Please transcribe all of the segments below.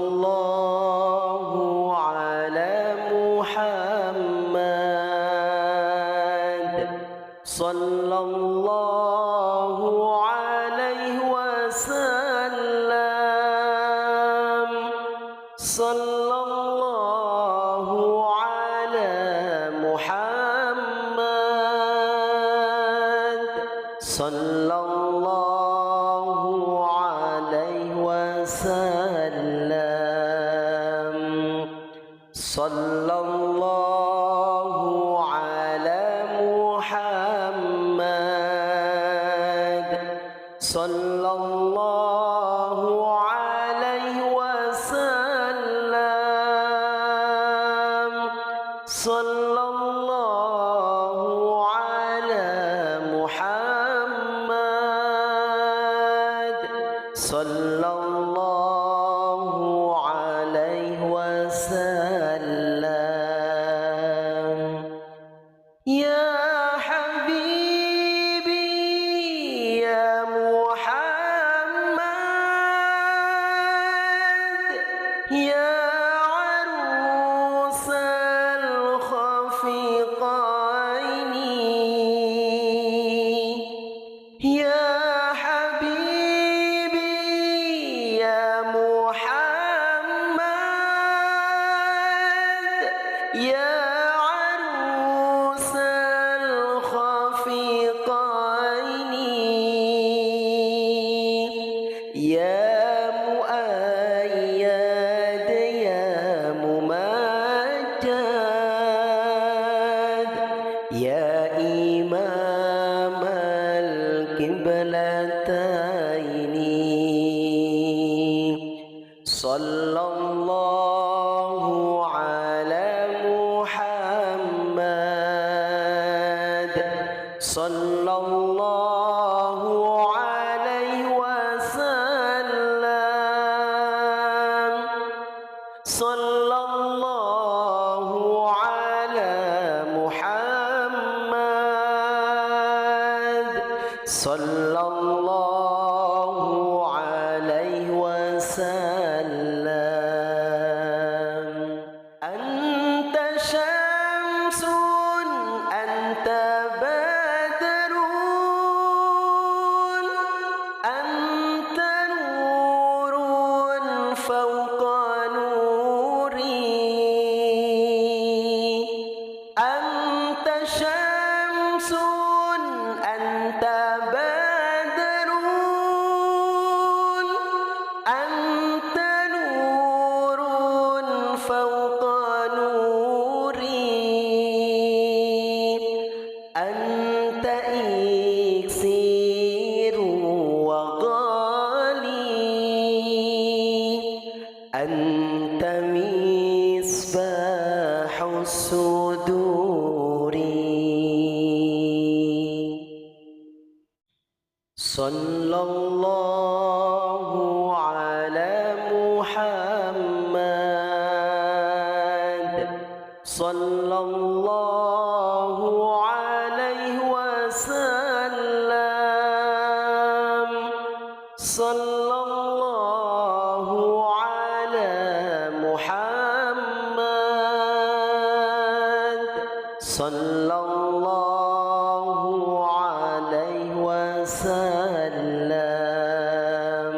সাল্লাল্লাহু আলা মুহাম্মাদ সাল্লাল্লাহু আলাইহি ওয়াসাল্লাম সাল্লাল্লাহু আলা মুহাম্মাদ সাল্লাল্লাহু আলাইহি ওয়াসাল্লাম সাল্লাল্লাহু আলা মুহাম্মাদ সাল্লাল্লাহু আলাইহি ওয়াসাল্লাম সাল্লাল্লাহু আলা মুহাম্মাদ সাল্লাল্লাহু আলাইহি ওয়াসাল্লাম ইয়া হাবিবি ইয়া মুহাম্মদ ইয়া আরুসাল খাফিকাইনি ইয়া হাবিবি ইয়া মুহাম্মদ ইয়া আরুসাল খাফিকাইনি ইয়া মুআইয়াদ ইয়া মুমাজ্জাদ ইয়া ইমামাল কিবলাতাইনি সাল্লাল্লাহু আলা মুহাম্মাদ সাল্লাল্লাহু আলাইহি ওয়াসাল্লাম সাল্লাল্লাহু আলা মুহাম্মাদ সাল্লাল্লাহু আলাইহি ওয়াসাল্লাম আনতা শামসুন আনতা বাদরুন আনতা নূরুন ফাওকা নূরি আনতা শামসুন আনতা বাদরুন আনতা নূরুন ফাওকা নূরি আনতা ইকসিরু ওয়া গালি আনতা মিসবাহুস সুদুরি সাল্লাল্লাহু আলা মুহাম্মাদ সাল্লাল্লাহু আলাইহি ওয়াসাল্লাম সাল্লাল্লাহু আলা মুহাম্মাদ সাল্লাল্লাহু আলাইহি ওয়াসাল্লাম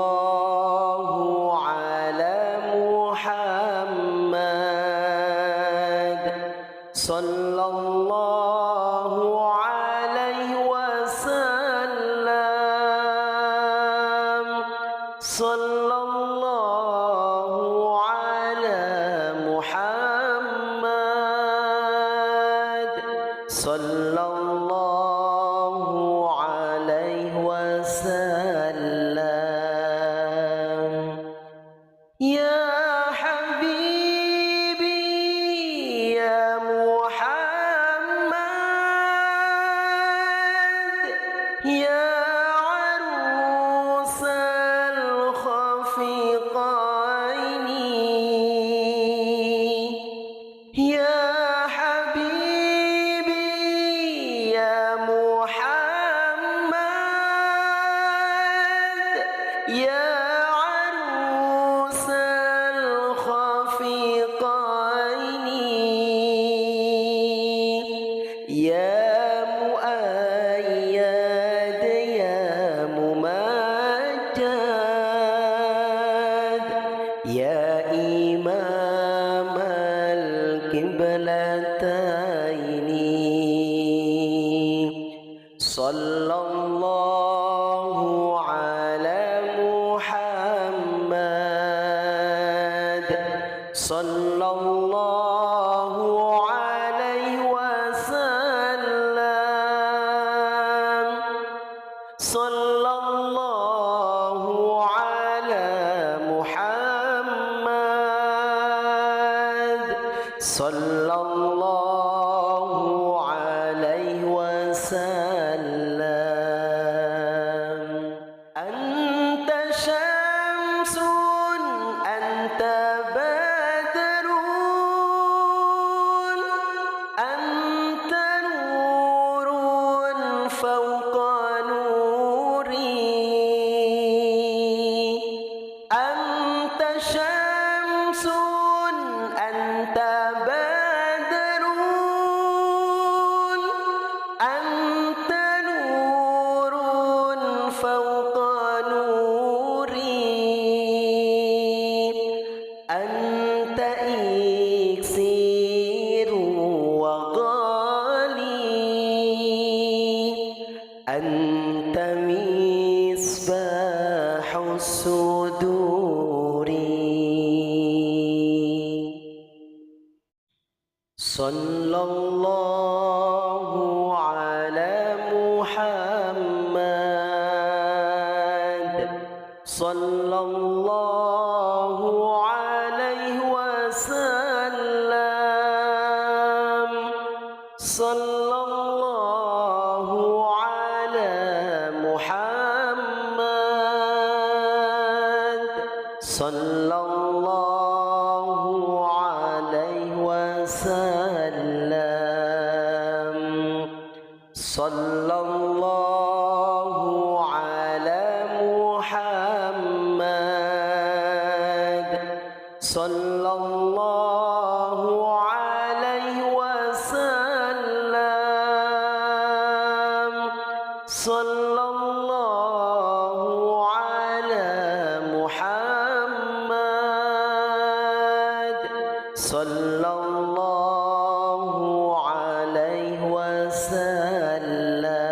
সাল্লাল্লাহু আলা মুহাম্মাদ সাল্লাল্লাহু আলাইহি ওয়াসাল্লাম সাল্লাল্লাহু আলা মুহাম্মাদ সাল্লাল্লাহু আলাইহি ওয়াসাল্লাম ইয়া হাবিবি ইয়া মুহাম্মদ ইয়া আরুসাল খাফি يا عروس الخفيقين يا مؤيد يا ممجد يا إمام القبلتين صلى الله على محمد صلى الله عليه وسلم صلى الله على محمد صلى الله عليه وسلم أنت شمس أنت بدر أنت نور فوق نوري أنت شمس أنت بدر أنت نور فوق نوري أنت إكسير وغالي أنت مصباح الصدور صلى الله على محمد صلى الله عليه وسلم صلى الله على محمد صلى الله عليه وسلم صلى الله على محمد صلى الله عليه وسلم صلى الله على محمد صلى الله عليه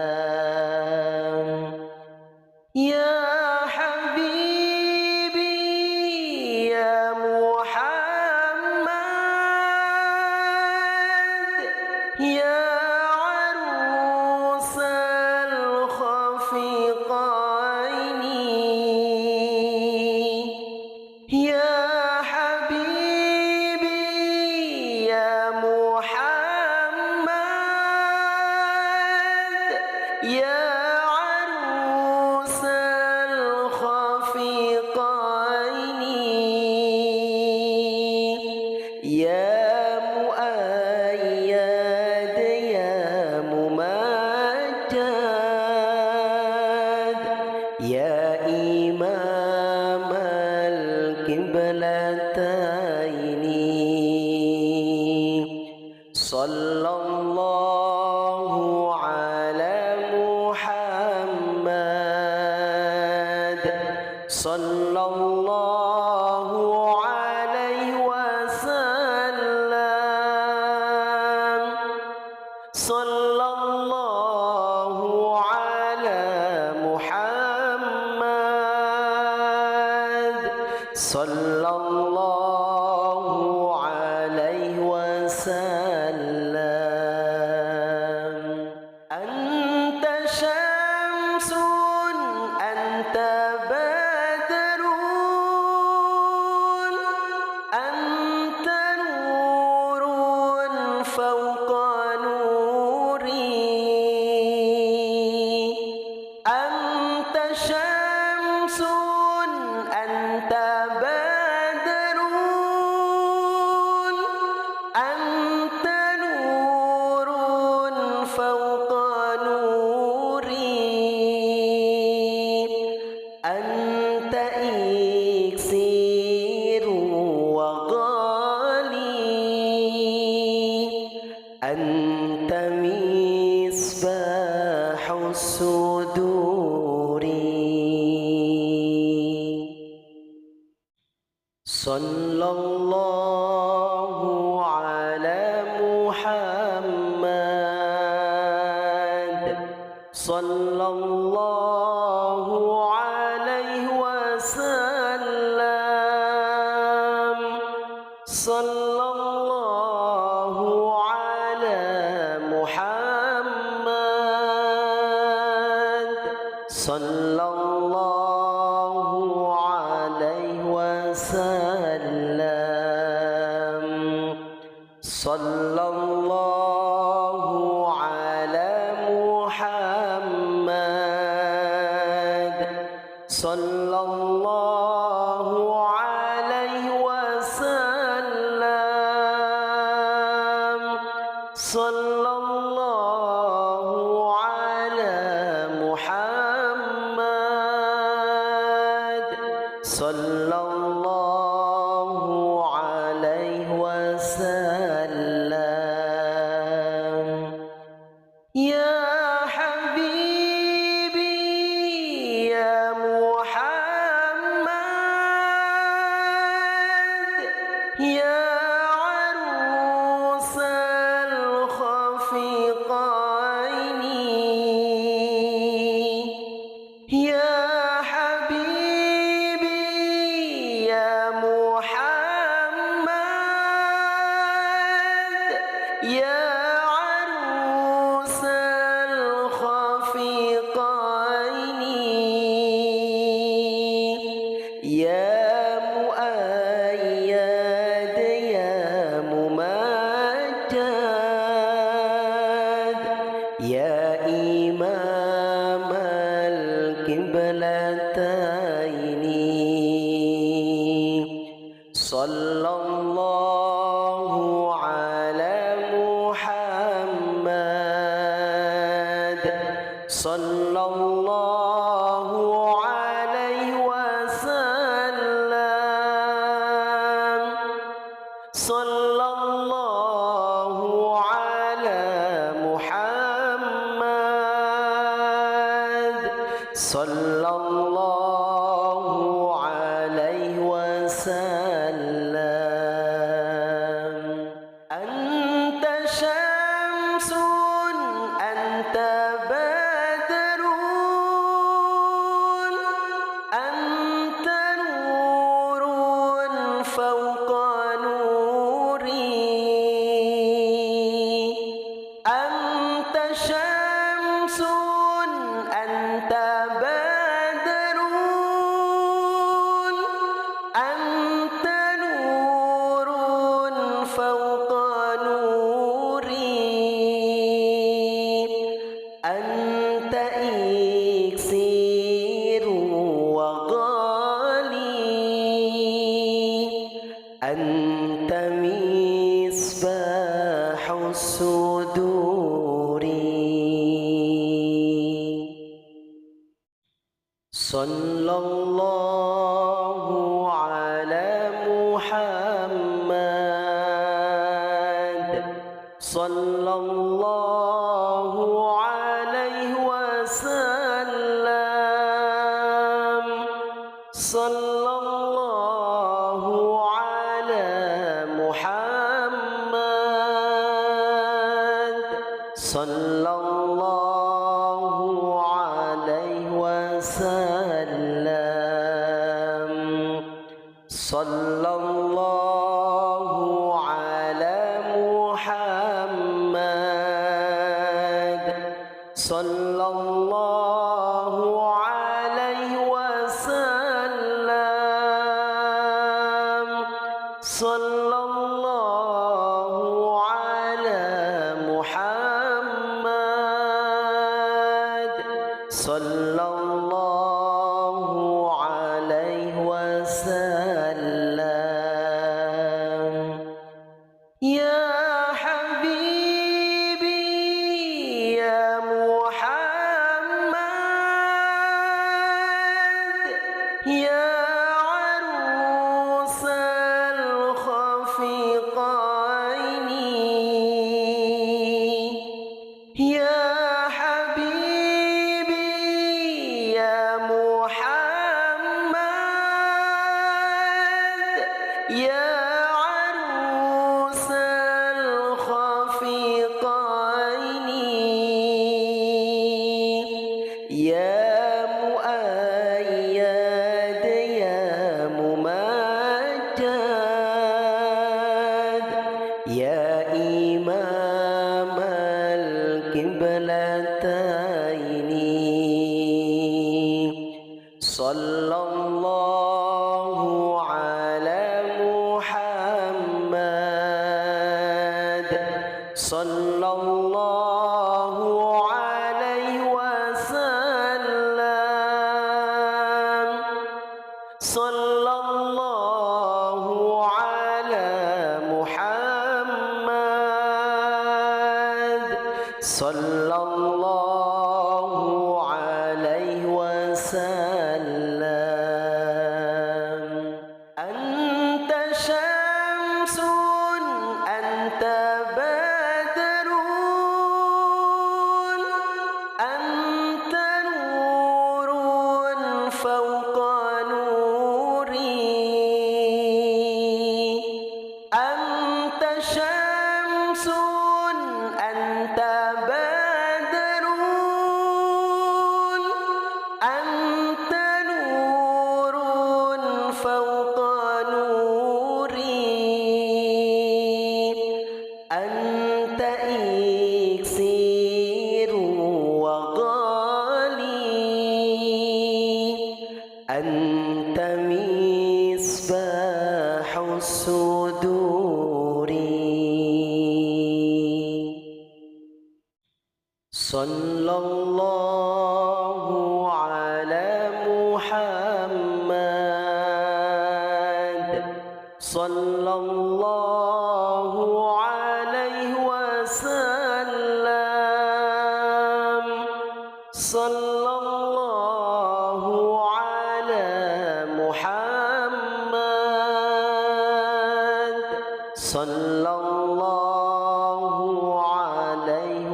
وسلم يا حبيبي يا محمد يا عروس الخفيقين يا حبيبي يا محمد يا عروس الخفيقين يا مؤيد يا ممجد يا إمام القبلتين صلى الله على محمد صلى الله عليه وسلم صلى الله على محمد صلى الله عليه وسلم أنت شمس أنت بدر أنت نور فوق نوري أنت شمس أنت بدر أنت نور فوق نوري أنت صلى الله على محمد صلى الله عليه وسلم صلى الله على محمد صلى الله عليه وسلم صلى الله على محمد صلى الله عليه وسلم صلى الله على محمد صلى الله عليه وسلم يا حبيبي يا محمد يا عروس الخفيقين يا حبيبي يا محمد يا عروس الخفيقين يا مؤيد يا ممجد يا إمام القبلتين صلى الله على محمد صلى الله عليه وسلم صلى الله على محمد صلى الله عليه وسلم أنت شمس أنت بدر أنت نور فوق نوري أنت شمس أنت بدر أنت نور فوق نوري أنت إكسير وغالي أنت مصباح الصدور صلى الله على محمد صلى الله عليه وسلم صلى الله على محمد صلى الله عليه وسلم صلى الله على محمد صلى الله عليه وسلم صلى الله على محمد صلى الله عليه وسلم يا حبيبي يا محمد يا عروس الخفيقين يا حبيبي يا محمد يا عروس الخفيقين يا مؤيد يا ممجد يا إمام القبلتين صلى الله على محمد صلى الله عليه وسلم صلى الله على محمد صلى الله عليه وسلم أنت شمس أنت بدر أنت نور فوق نوري أنت شمس أنت بدر أنت نور فوق نوري أنت إكسير وغالي أنت مصباح الصدور صلى الله على محمد صلى الله عليه وسلم صلى الله على محمد صلى الله عليه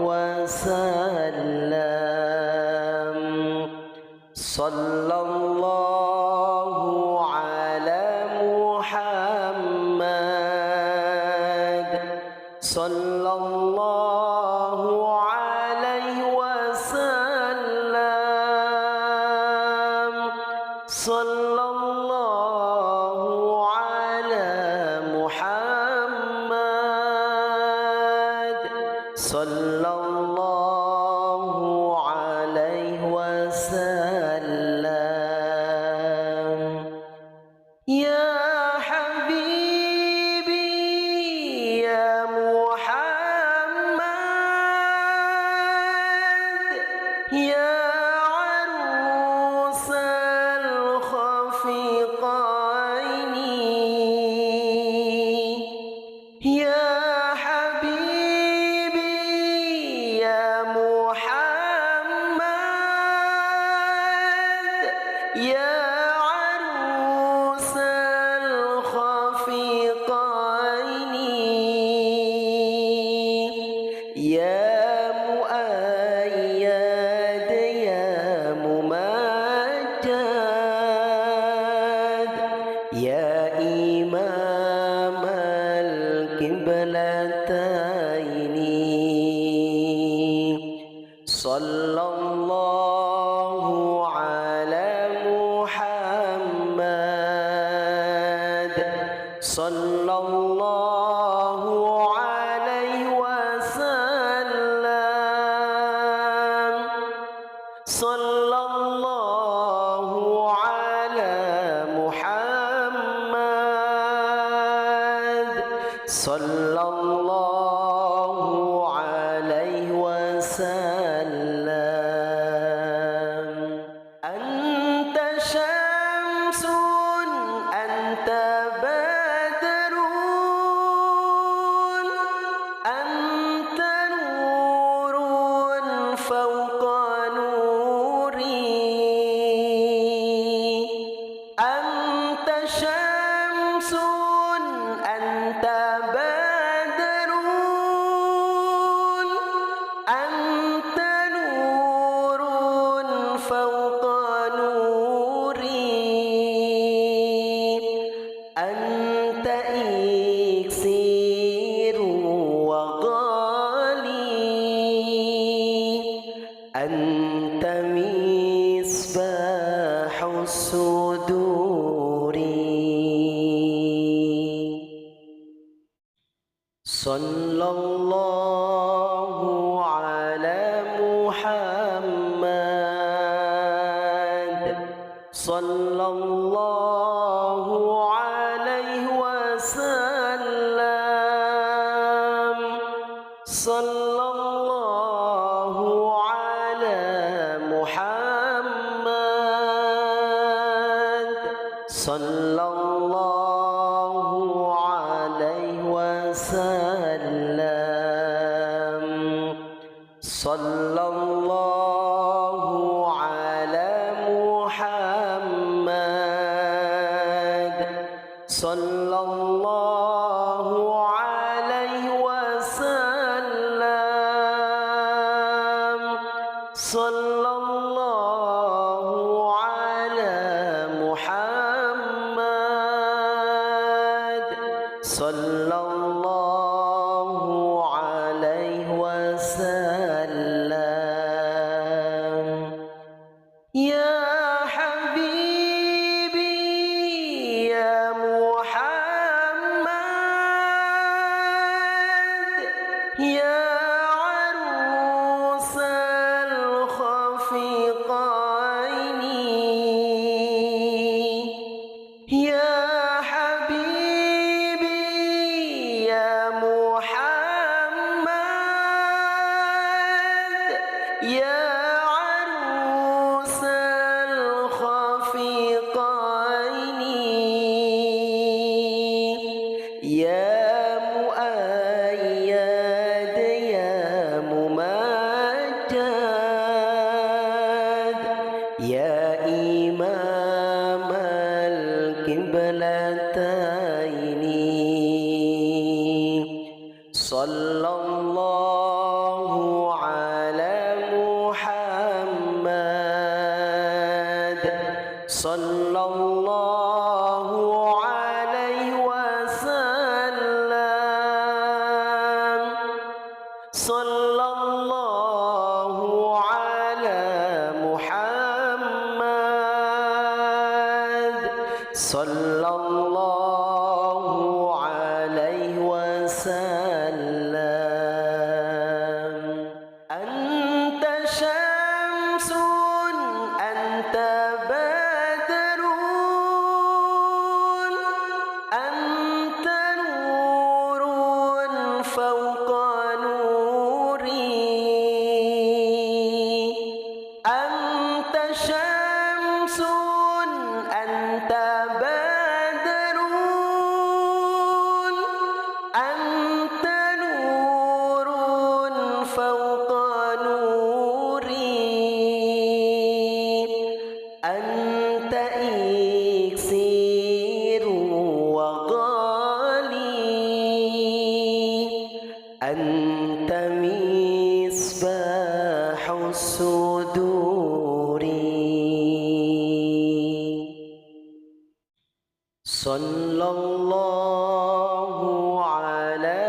وسلم صلى الله على محمد صلى الله عليه وسلم صلى الله على محمد صلى الله عليه وسلم يا حبيبي يا محمد يا عروس الخفيقين يا حبيبي يا محمد يا عروس الخفيقين يا مؤيد يا ممجد يا إمام القبلتين صلى الله على محمد صلى الله عليه وسلم صلى الله على محمد صلى الله عليه وسلم أنت شمس أنت بدر أنت نور فوق نوري أنت شمس أنت بدر أنت نور فوق نوري أنت الصدور صلى الله على محمد صلى الله عليه وسلم صلى الله على محمد صلى الله عليه وسلم صلى الله على محمد صلى الله عليه وسلم صلى الله على محمد صلى الله عليه وسلم يا حبيبي يا محمد يا عروس الخفيقين يا حبيبي يا محمد يا عروس الخفيقين يا مؤيد يا ممجد يا إمام القبلتين صلى الله على محمد صلى الله عليه وسلم صلى الله على محمد صلى الله عليه وسلم أنت شمس أنت بدر أنت نور فوق نوري أنت شمس أنت بدر أنت نور فوق نوري أنت إكسير وغالي أنت مصباح الصدور صلى الله على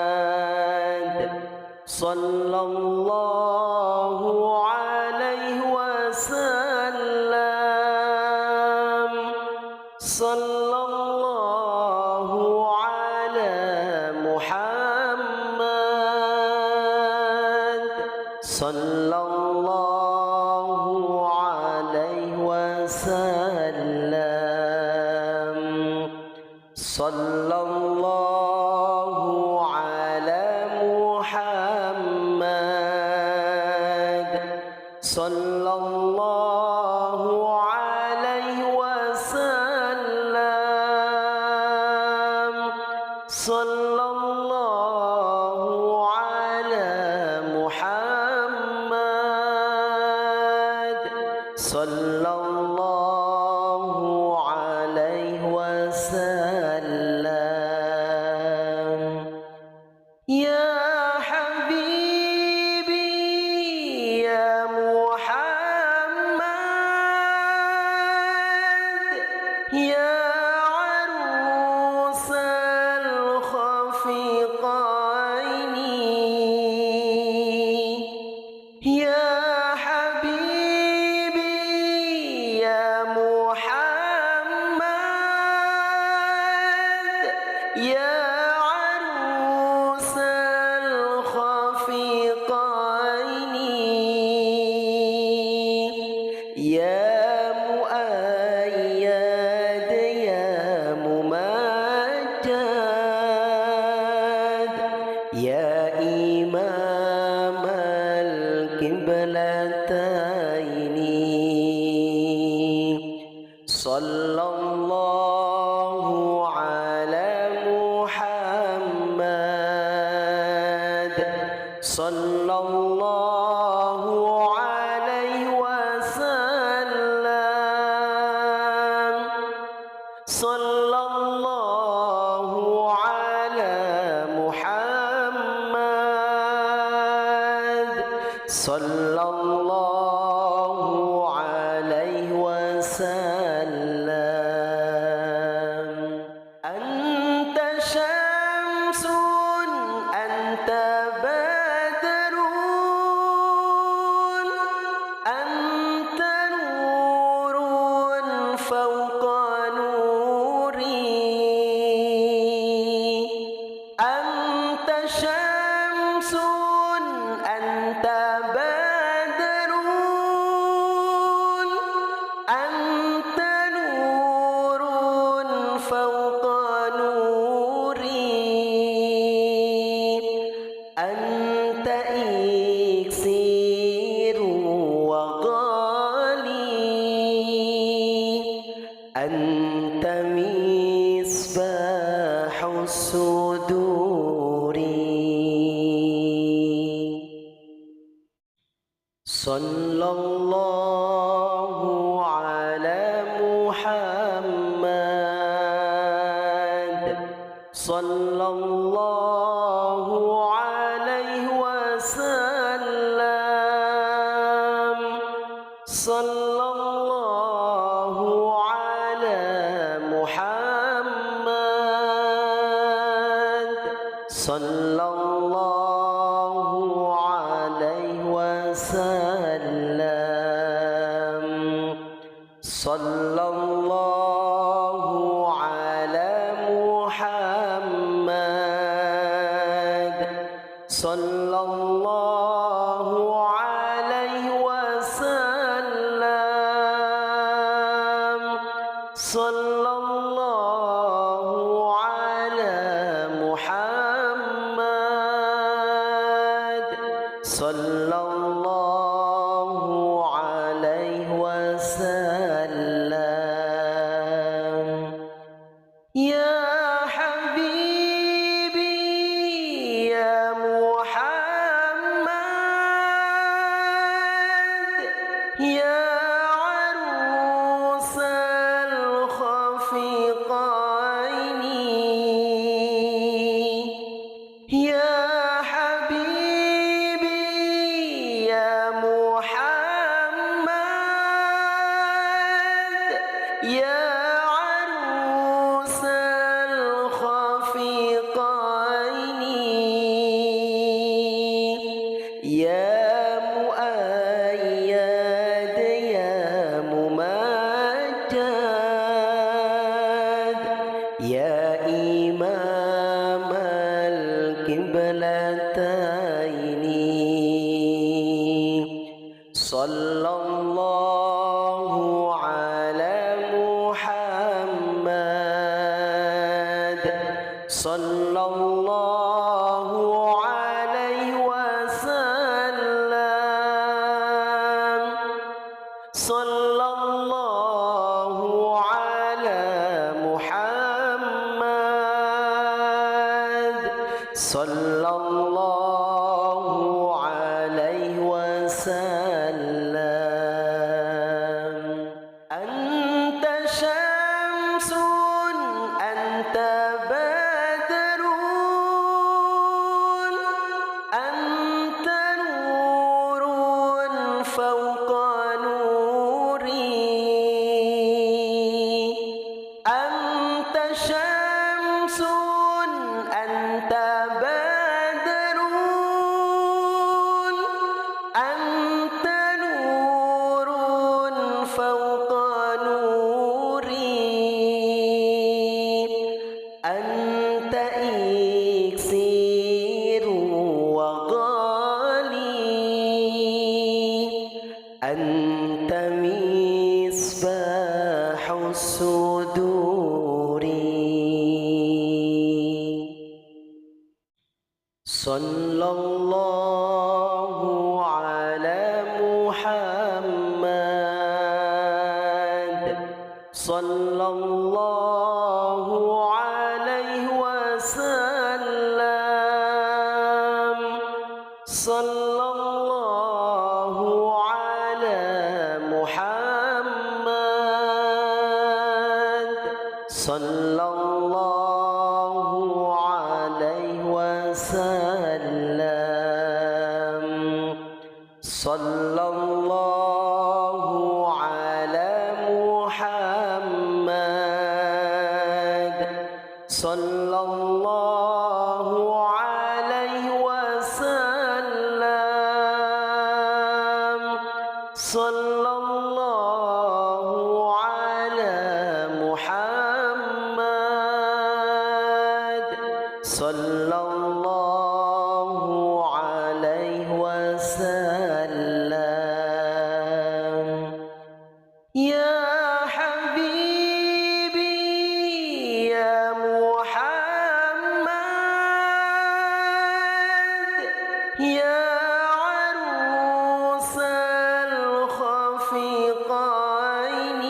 محمد صلى الله عليه وسلم صلى الله على محمد صلى الله عليه وسلم صلى الله على محمد صلى الله عليه وسلم صلى الله على محمد صلى الله عليه وسلم يا حبيبي يا محمد يا عروس الخفيقين يا حبيبي يا مؤيد يا ممجد يا إمام القبلتين صلى الله على محمد صلى الله عليه وسلم صلى الله على محمد صلى الله عليه وسلم أنت شمس أنت بدر أنت نور فوق نوري أنت شمس أنت بدر أنت نور فوق نوري أنت إكسير وغالي أنت مصباح الصدور صلى الله على محمد صلى الله عليه وسلم صلى الله على محمد صلى الله عليه وسلم صلى الله على محمد صلى الله عليه وسلم صلى الله على محمد صلى الله عليه وسلم يا حبيبي يا محمد يا عروس الخفقين يا حبيبي يا محمد يا عروس الخفقين يا مؤيد يا ممجد يا إمام القبلتين صلى الله على محمد صلى الله عليه وسلم صلى الله على محمد صلى الله عليه وسلم أنت شمس أنت بدر أنت نور فوق نوري مصباح الصدور صلى الله على محمد صلى الله عليه وسلم صلى الله على محمد صلى الله عليه وسلم صلى الله على محمد صلى الله عليه وسلم صلى الله على محمد صلى الله عليه وسلم يا حبيبي يا محمد يا عروس الخفقين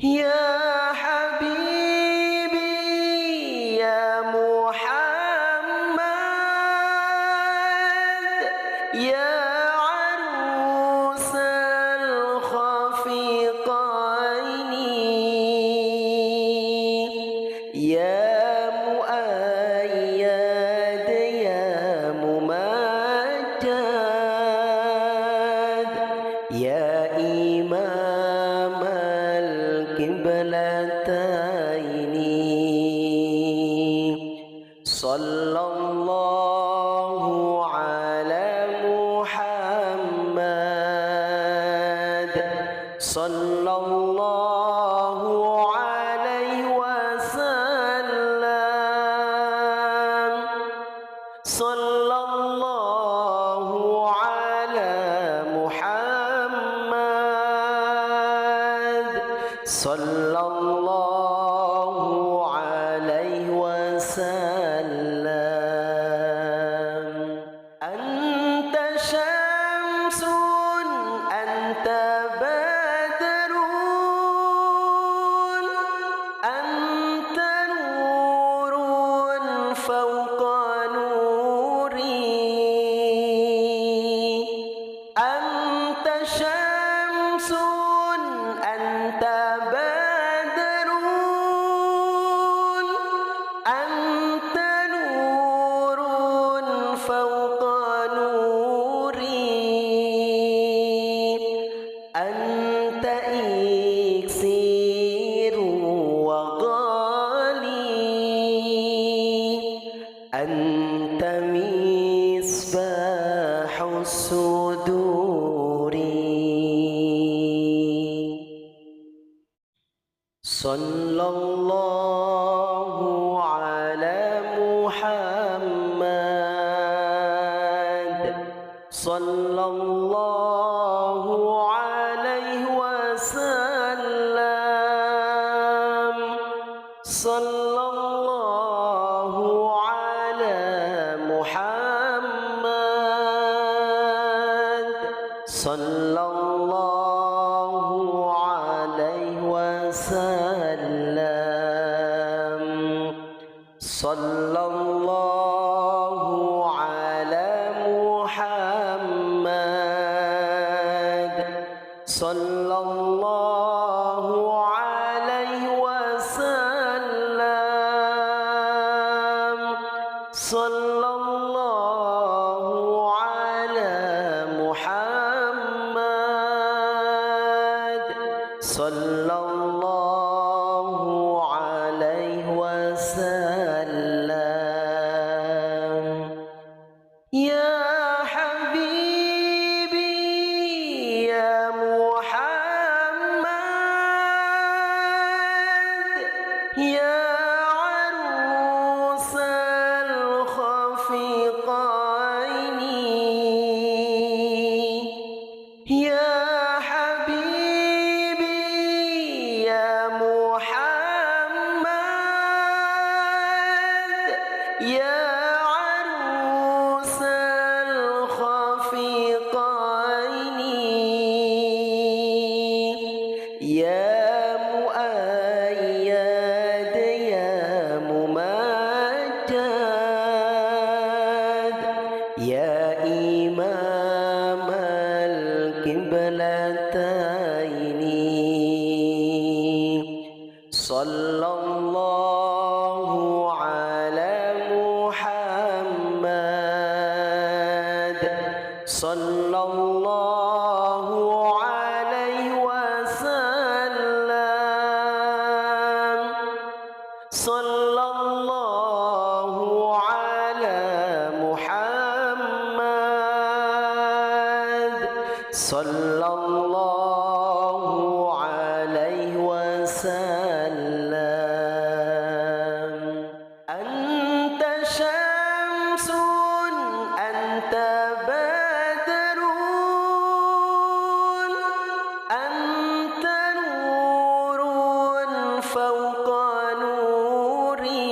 يا حبيبي يا محمد يا عروس الخفقين يا مؤيد يا ممجد يا إمام القبلتين صلى الله على محمد صلى الله عليه وسلم صلى الله على محمد صلى الله عليه وسلم أنت شمس أنت بدر أنت نور فوق نوري أنت شمس أنت بدر أنت نور فوق نوري أنت إكسير وغالي أنت مصباح الصدور صلى الله على محمد صلى الله عليه وسلم صلى الله على محمد صلى الله عليه وسلم صلى الله على محمد صلى الله عليه وسلم صلى الله على محمد صلى الله عليه وسلم يا حبيبي يا محمد يا عروس الخفقين يا يا مؤيد يا ممجد يا إمام القبلتين صلى الله على محمد صلى الله عليه وسلم صلى الله على محمد صلى الله عليه وسلم أنت شمس أنت بدر أنت نور فوق نوري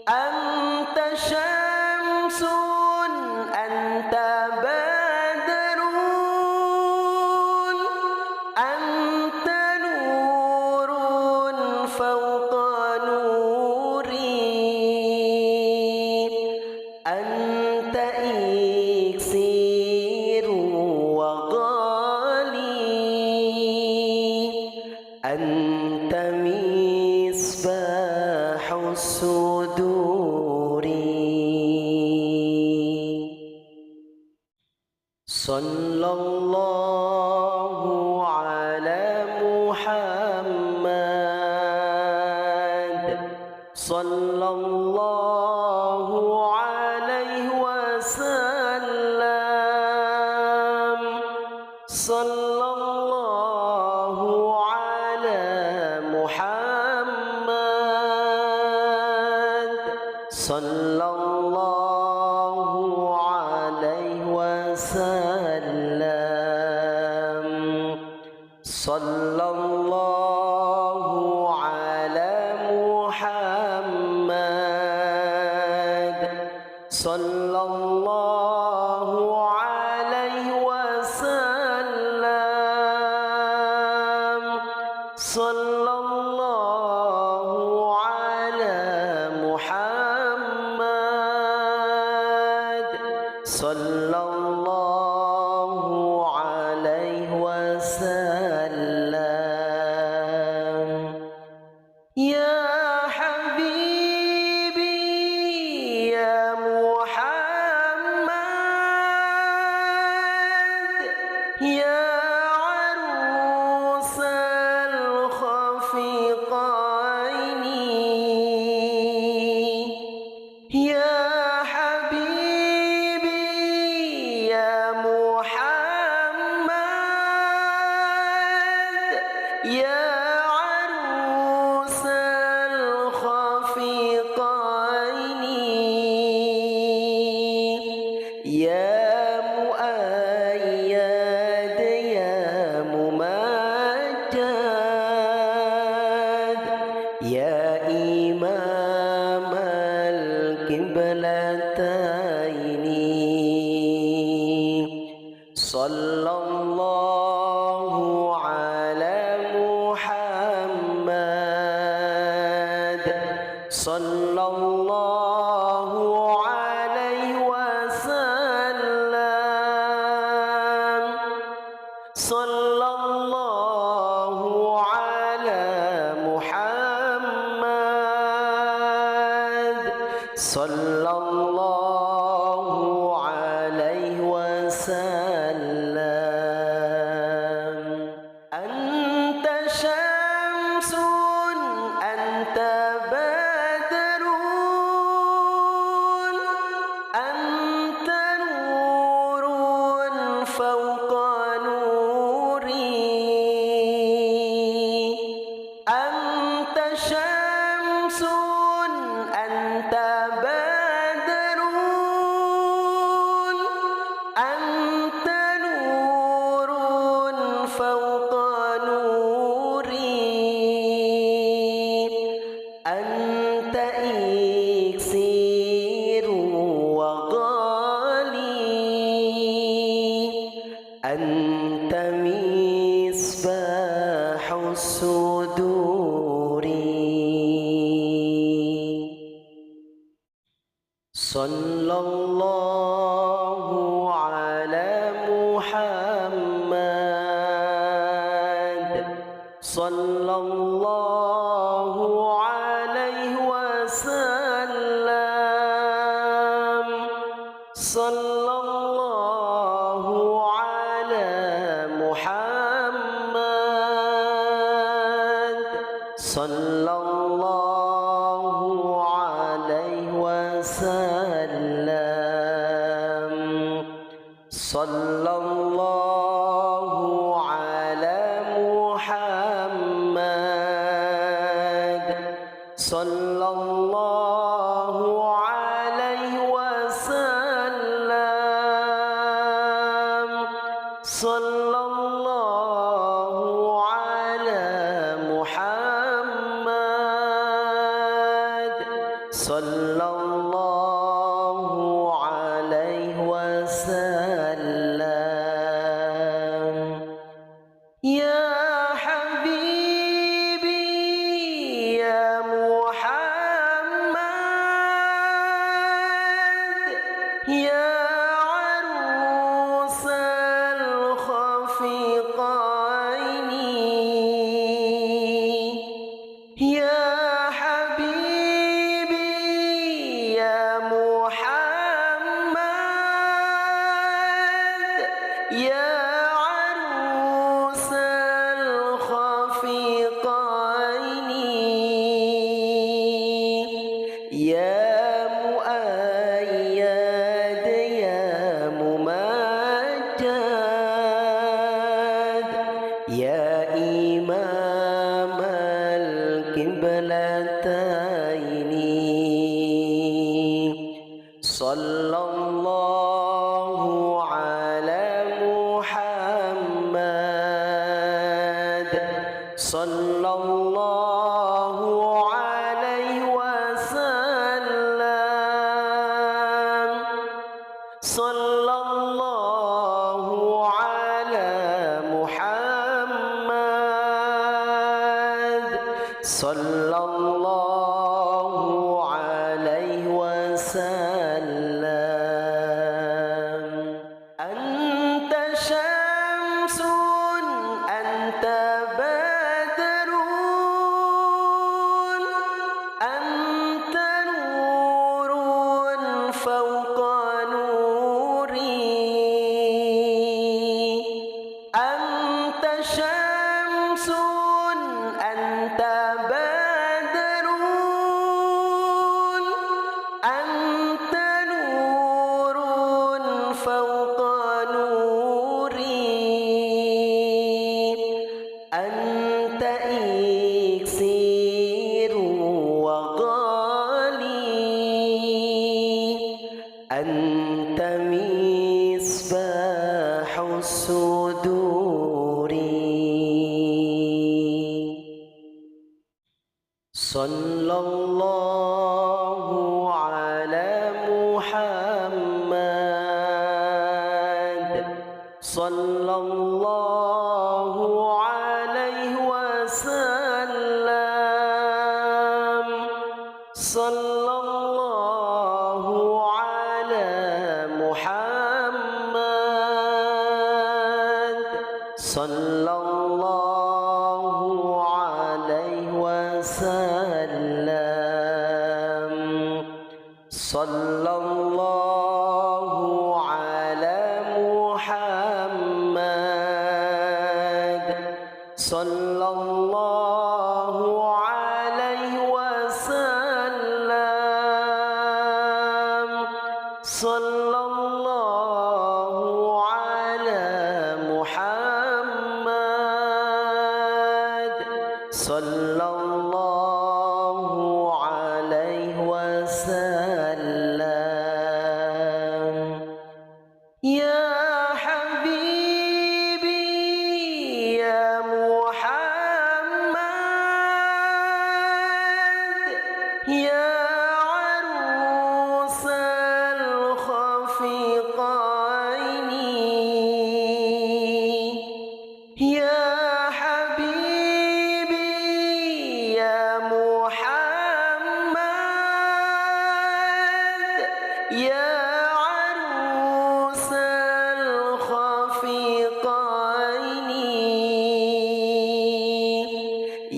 أنت شمس أنت بدر أنت نور فوق نوري أنت إكسير وغالي أنت مصباح الصدور صلى الله على محمد صلى الله عليه وسلم صلى الله على محمد صلى الله عليه وسلم صلى الله على محمد صلى الله عليه وسلم صلى الله على محمد صلى الله عليه وسلم يا حبيبي يا محمد يا عروس الخفيقين يا حبيبي يا محمد يا عروس الخفيقين يا مؤيد يا ممجد يا إمام القبلتين صلى الله على محمد صلى الله عليه وسلم صلى الله على محمد صلى الله عليه وسلم أنت شمس أنت بدر أنت نور فوق نوري أنت شمس أنت بدر أنت نور فوق نوري أنت إكسير وغالي أنت sallallahu ala Muhammad sallallahu alaihi wasallam sallallahu ala Muhammad sallallahu alaihi wasallam sallallahu ala Muhammad sallallahu alaihi wasallam sallallahu ala Muhammad sallallahu alaihi wasallam. Ya habibi ya Muhammad ya arusal khafiqaini ya habibi ya Muhammad ya arusal khafiqaini ya muayyad ya mumajjad ya imam al-qiblataini sallallahu ala Muhammad sallallahu alaihi wasallam sallallahu ala Muhammad sallallahu alaihi wasallam. Anta syamsun anta badrun anta nurun fawqa nuri anta syamsun anta badrun anta nurun fawqa nuri anta iksiru wa ghali anta misbahu suduri sallallahu ala Muhammad sallallahu alaihi wasallam sallallahu ala Muhammad sallallahu alaihi wasallam sallallahu ala Muhammad sallallahu alaihi wasallam sallallahu ala Muhammad sallallahu alaihi wasallam. Ya habibi ya Muhammad ya arusal khafiqaini ya habibi ya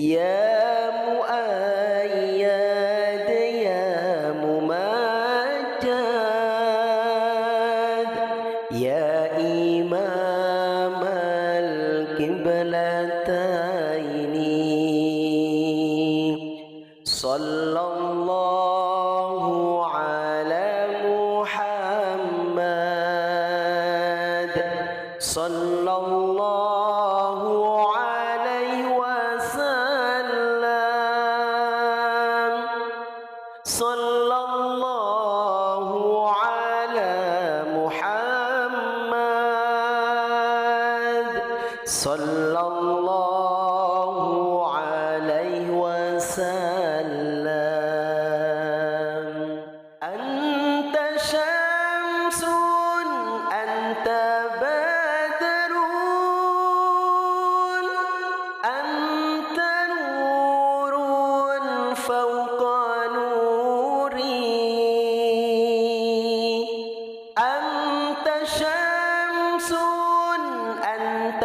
يا مؤيد يا ممجد يا إمام القبلتين صلى الله على محمد صلى الله عليه وسلم صلى الله على محمد صلى الله عليه وسلم أنت شمس أنت بدر أنت نور فوق نوري أنت شمس أنت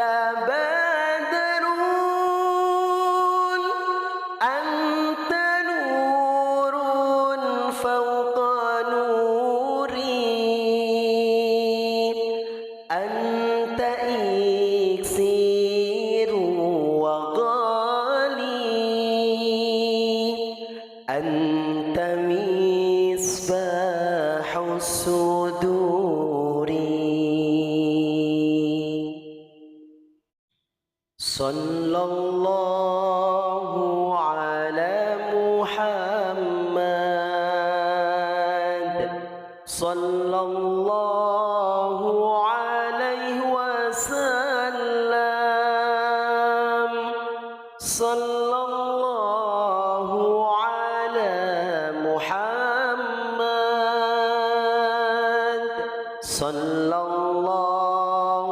بدر أنت نور فوق نوري أنت إكسير وغالي أنت مصباح الصدور صلى الله على محمد صلى الله عليه وسلم صلى الله على محمد صلى الله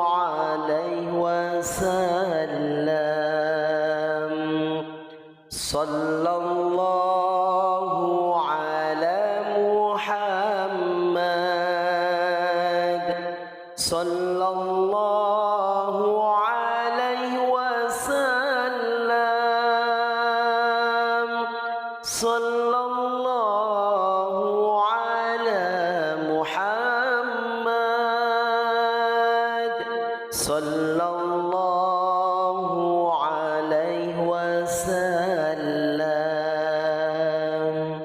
عليه وسلم صلى الله على محمد صلى الله عليه وسلم صلى الله على محمد صلى الله عليه وسلم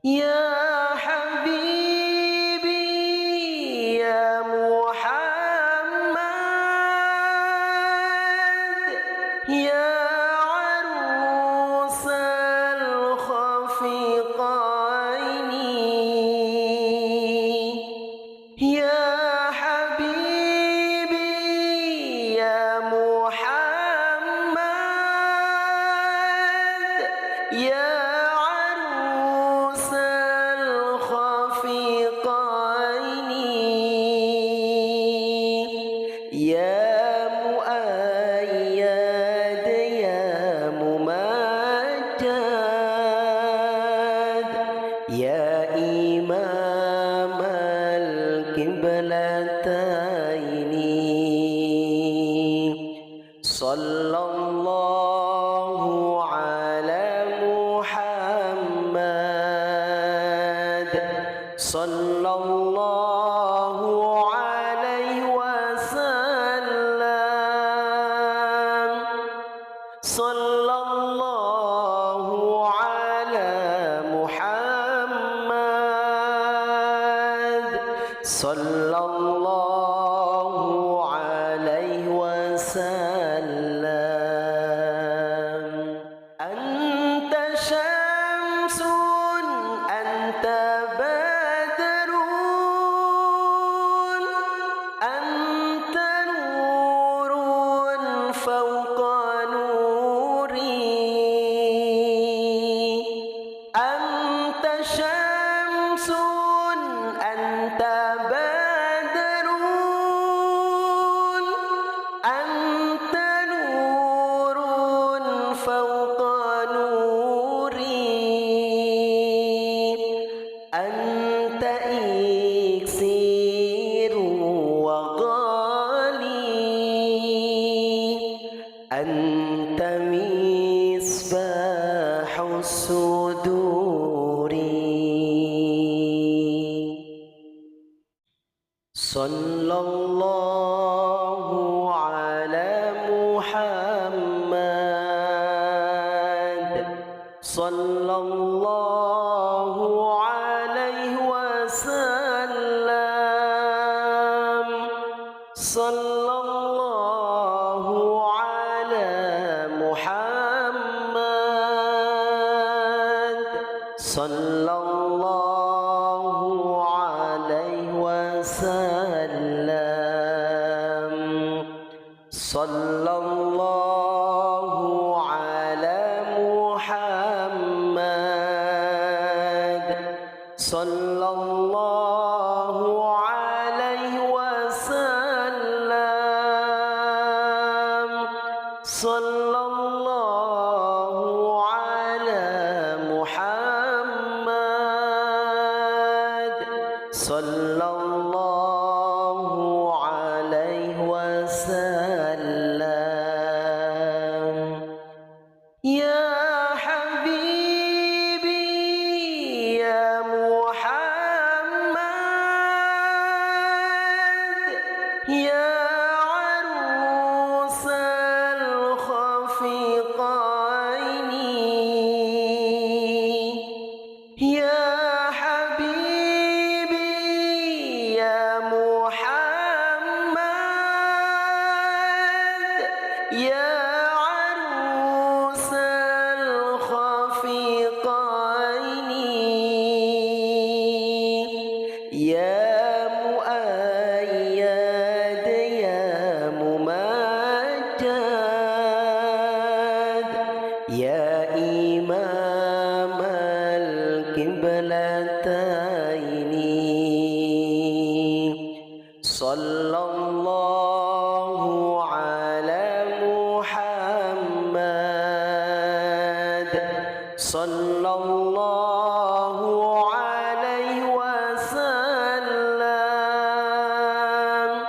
يا حبيبي يا محمد يا عروس الخفقين يا حبيبي يا محمد يا عروس الخفقين يا مؤيد يا ممجد يا إمام القبلتين صلى الله على محمد صلى الله عليه وسلم صلى الله على محمد صلى الله عليه وسلم أنت شمس أنت بدر أنت نور فوق نوري أنت شمس أنت بدر أنت نور فوق نوري أنت إكسير وغالي الله على محمد صلى الله عليه وسلم صلى الله على محمد صلى الله عليه وسلم صلى الله على محمد صلى الله عليه وسلم صلى الله على محمد صلى الله عليه وسلم يا حبيبي يا محمد يا عروس الخفيقين يا حبيبي يا محمد يا عروس الخفيقين يا مؤيد يا ممجد يا إمام القبلتين صلى الله على محمد صلى الله عليه وسلم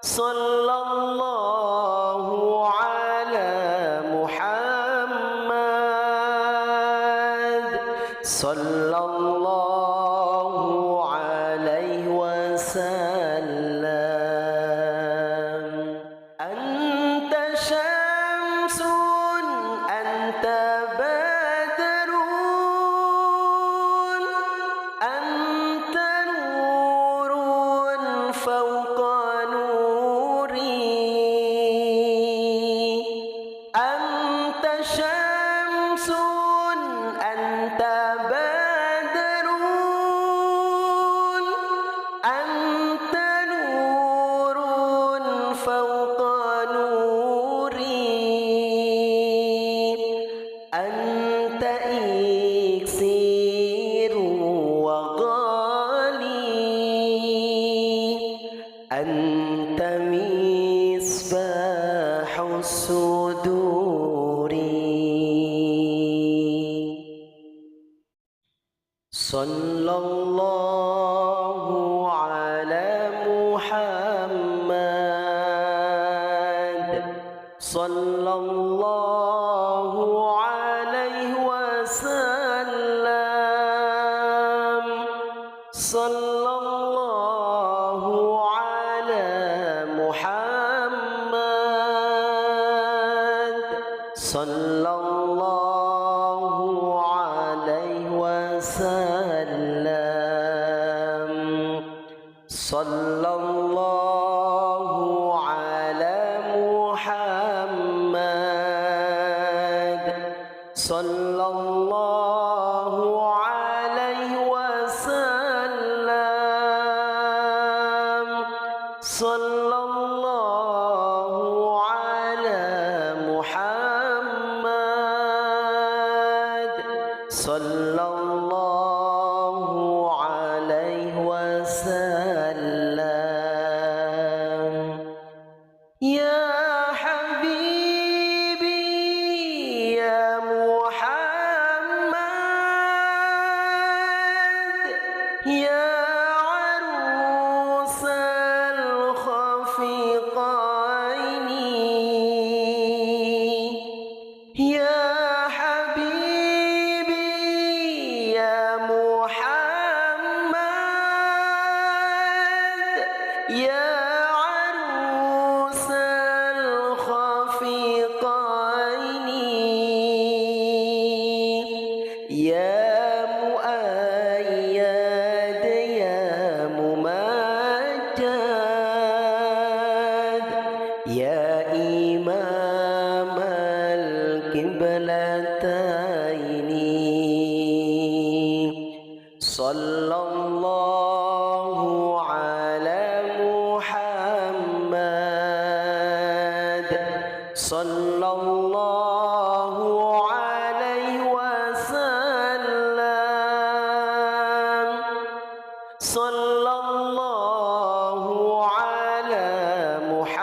صلى الله على محمد صلى الله عليه وسلم أنت شمس أنت بدر أنت نور فوق نوري أنت شمس أنت بدر أنت نور فوق نوري أنت إكسير وغالي أنت مصباح الصدور صلى الله على محمد صلى الله عليه وسلم صلى الله على محمد صلى الله عليه وسلم صلى الله على محمد صلى الله عليه وسلم صلى الله على محمد صلى الله عليه وسلم يا حبيبي يا محمد يا عروس الخفيقين يا إمام القبلتين صلى الله على محمد صلى الله عليه وسلم صلى الله على محمد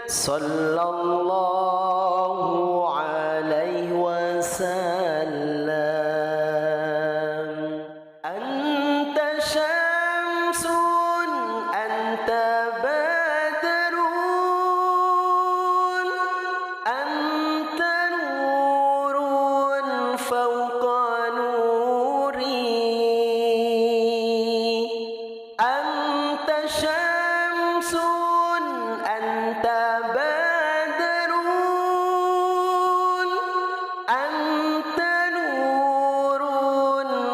صلى الله عليه وسلم أنت شمس أنت بدر أنت نور فوق نوري أنت شمس أنت بدر أنت نور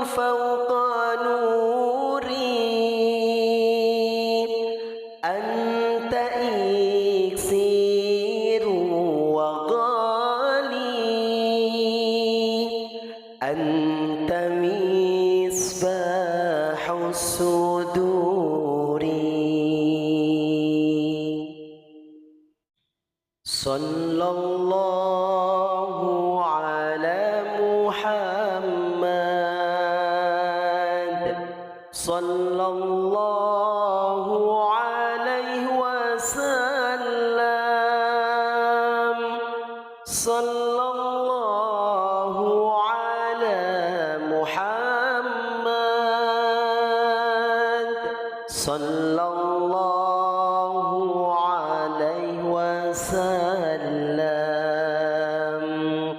فوق نوري أنت إكسير وغالي أنت مصباح الصدور صلى الله على محمد صلى الله عليه وسلم صلى الله على محمد صلى الله عليه وسلم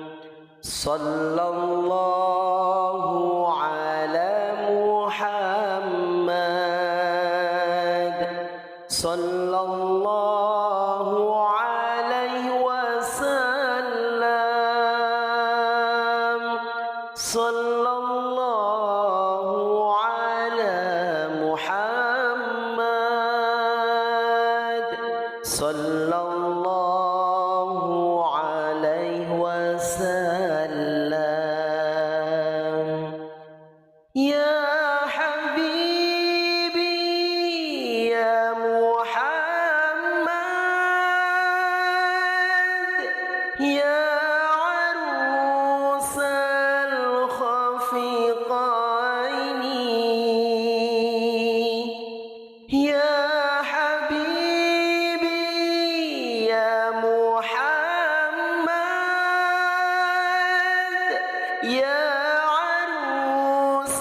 صلى الله على محمد صلى الله عليه وسلم صلى الله على محمد صلى الله عليه وسلم يا حبيبي يا محمد يا عروس الخفيقين يا حبيبي يا محمد يا عروس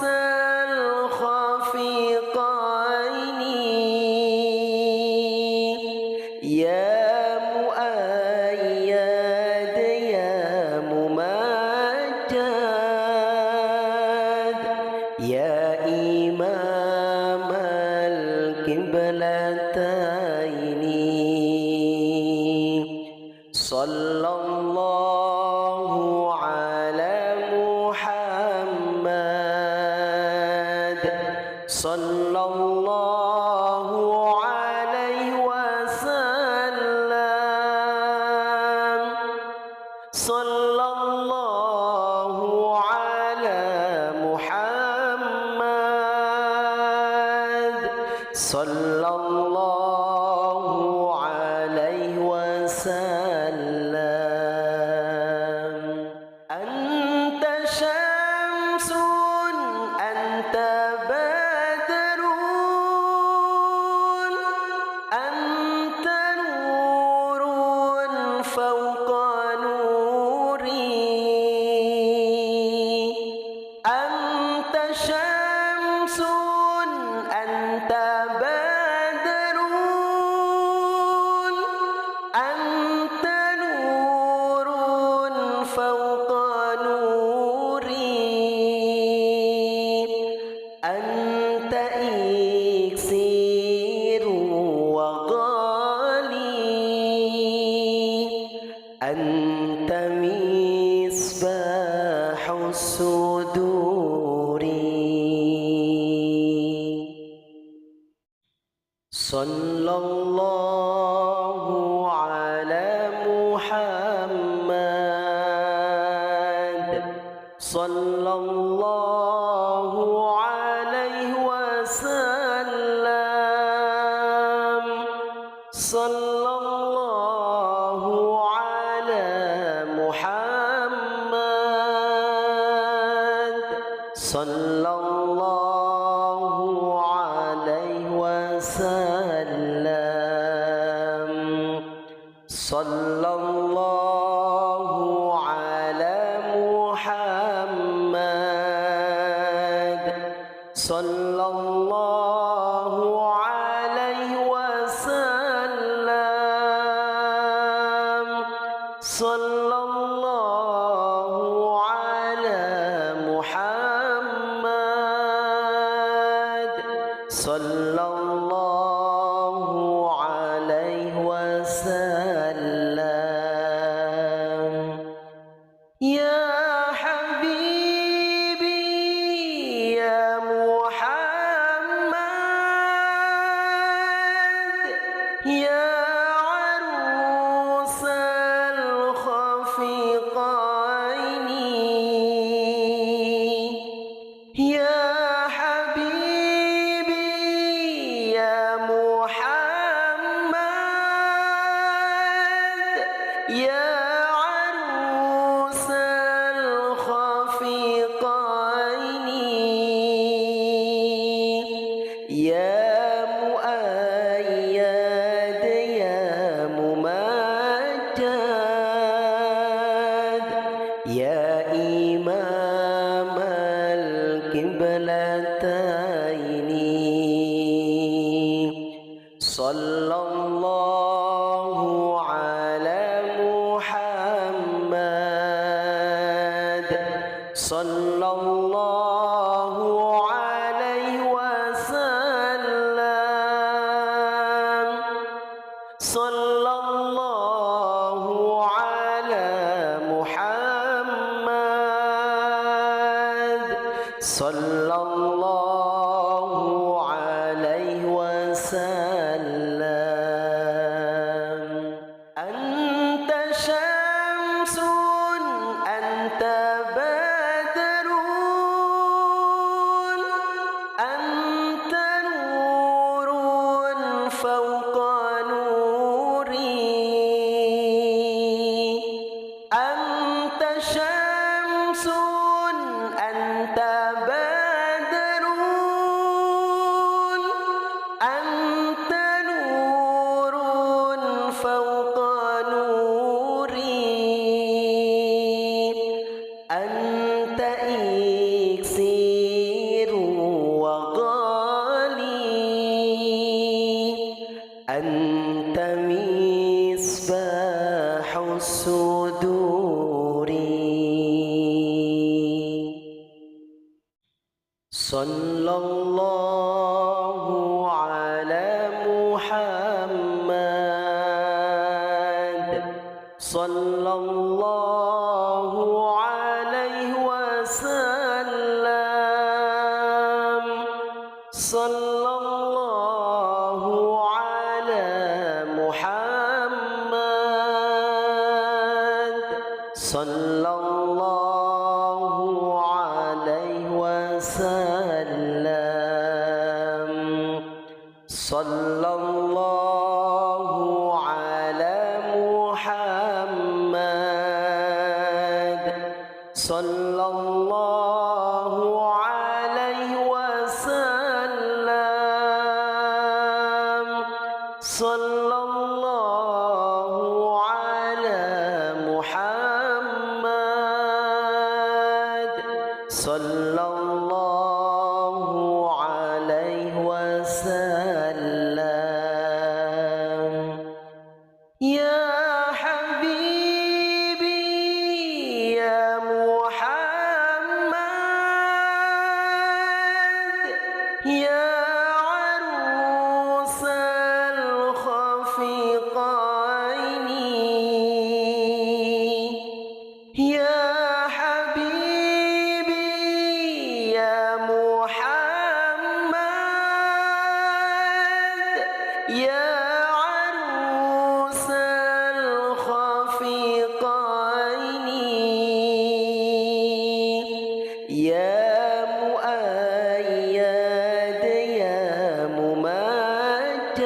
الخفيقين يا مؤيد يا ممجد يا إمام القبلتين صلى الله على محمد صلى الله عليه وسلم صلى الله على محمد صلى الله عليه وسلم أنت شمس أنت بدر أنت نور فوق نوري أنت شمس أنت بدر أنت نور فوق نوري أنت إكسير وغالي أنت مصباح الصدور sallallahu ala Muhammad sallallahu alaihi wasallam sallallahu ala Muhammad sallallahu alaihi wasallam sallallahu ala Muhammad sallallahu alaihi wasallam sallallahu ala Muhammad sallallahu alaihi wasallam. Ya habibi ya Muhammad ya arusal khafiqaini ya habibi ya Muhammad ya يا مؤيد يا ممجد يا إمام القبلتين صلى الله على محمد صلى الله عليه وسلم صلى الله على محمد صلى الله عليه وسلم أنت شمس أنت بدر أنت نور فوق نوري أنت شمس أنت بدر أنت نور فوق نوري أنت إكسير وغالي أنت مصباح الصدور صلى الله على محمد صلى الله عليه وسلم صلى الله على محمد صلى الله عليه وسلم صلى الله على محمد صلى الله عليه وسلم صلى الله على محمد صلى الله عليه وسلم يا حبيبي يا محمد يا عروس الخفيقين يا حبيبي يا محمد يا عروس الخفيقين يا مؤيد يا ممجد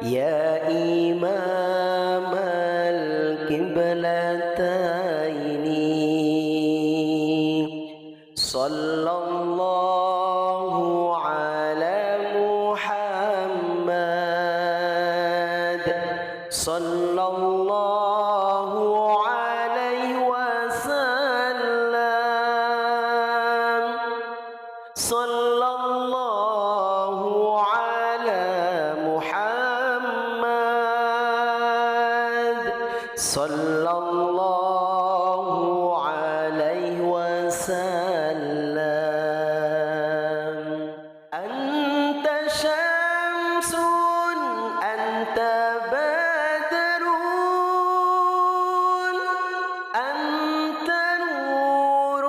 يا إمام القبلتين صلى الله على محمد صلى الله عليه وسلم صلى الله على محمد صلى الله عليه وسلم أنت شمس أنت بدر أنت نور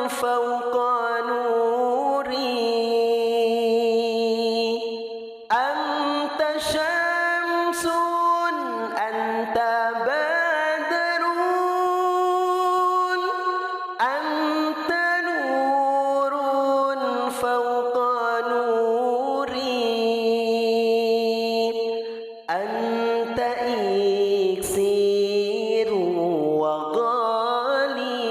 فوق نوري أنت شمس أنت بدر أنت نور فوق نوري أنت إكسير وغالي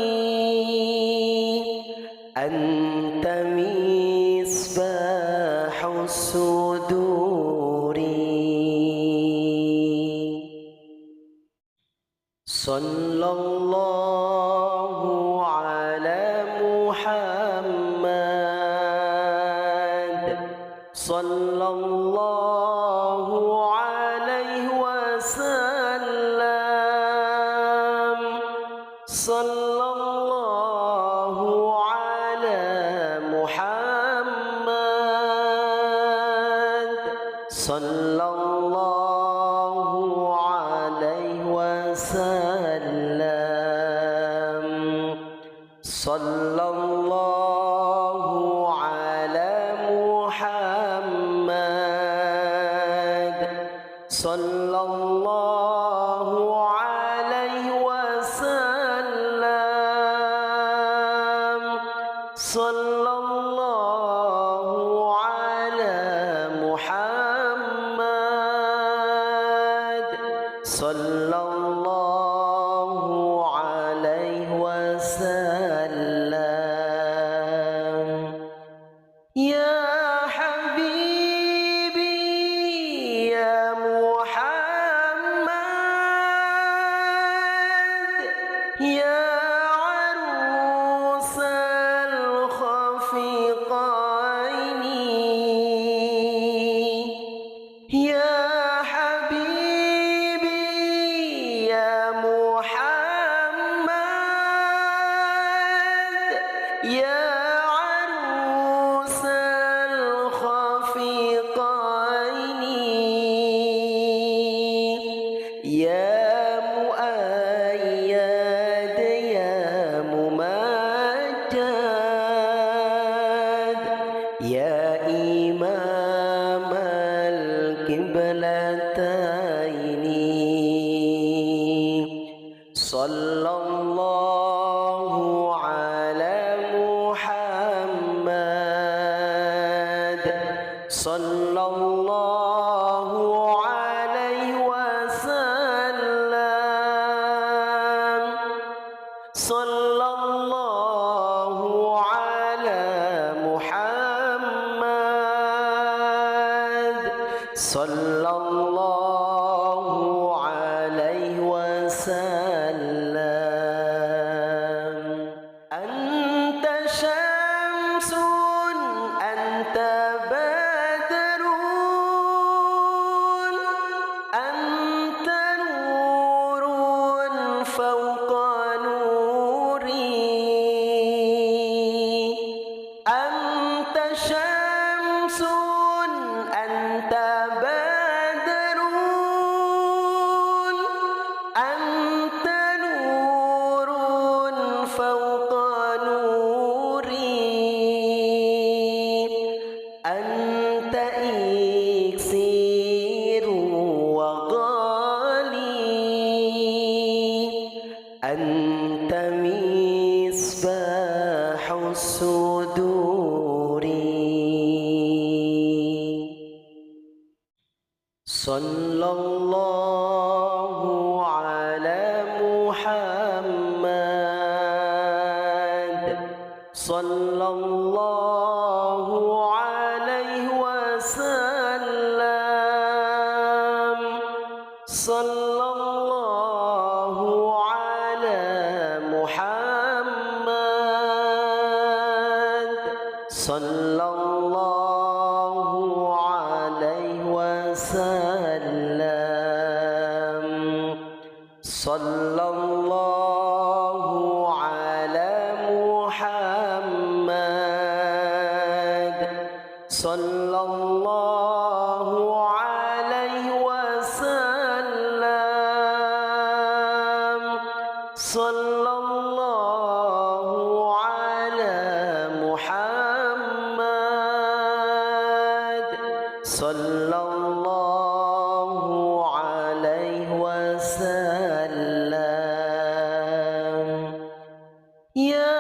أنت مصباح الصدور صلى الله على محمد صلى الله عليه وسلم صلى الله على محمد صلى الله عليه وسلم صلى الله على محمد صلى الله عليه وسلم صلى الله على محمد صلى الله عليه وسلم يا حبيبي يا محمد يا عروس الخفيقين يا حبيبي يا محمد يا عروس الخفيقين يا مؤيد يا ممجد يا إمام القبلتين صلى الله على محمد صلى الله عليه وسلم صلى الله على محمد صلى الله عليه وسلم أنت شمس أنت بدر أنت نور فوق نوري أنت شمس أنت بدر sallallahu ala Muhammad sallallahu alaihi wasallam sallallahu ala Muhammad sallallahu alaihi wasallam sallallahu ala Muhammad sallallahu alaihi wasallam sallallahu ala Muhammad sallallahu alaihi wasallam. Ya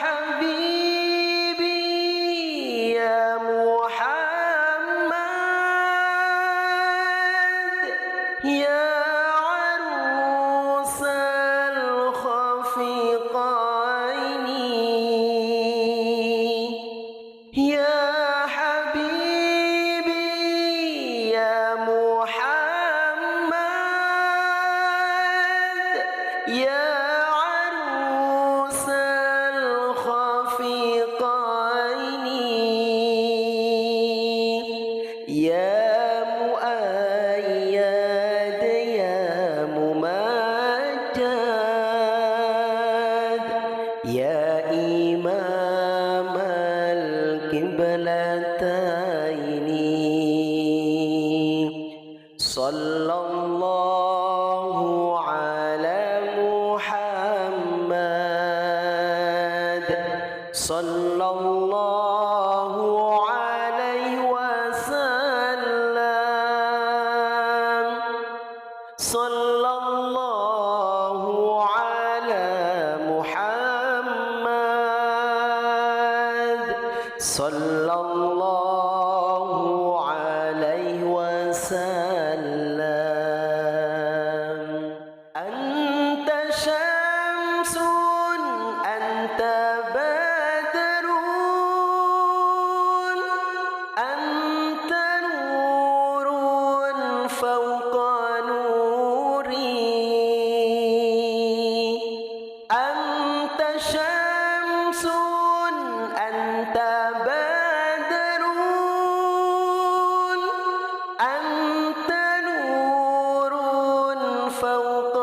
habibi ya Muhammad ya arusal khafiqaini ya habibi ya Muhammad ya يا مؤيد يا ممجد يا إمام القبلتين صلى الله على محمد صلى الله عليه وسلم صلى الله على محمد صلى الله عليه وسلم. أنت شمس أنت بدر أنت نور فوق نوري أنت شمس أنت بدر أنت نور فوق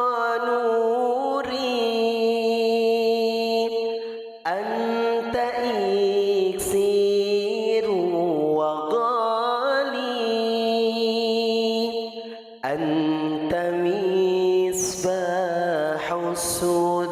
نوري أنت إكسير وغالي أنت مصباح السود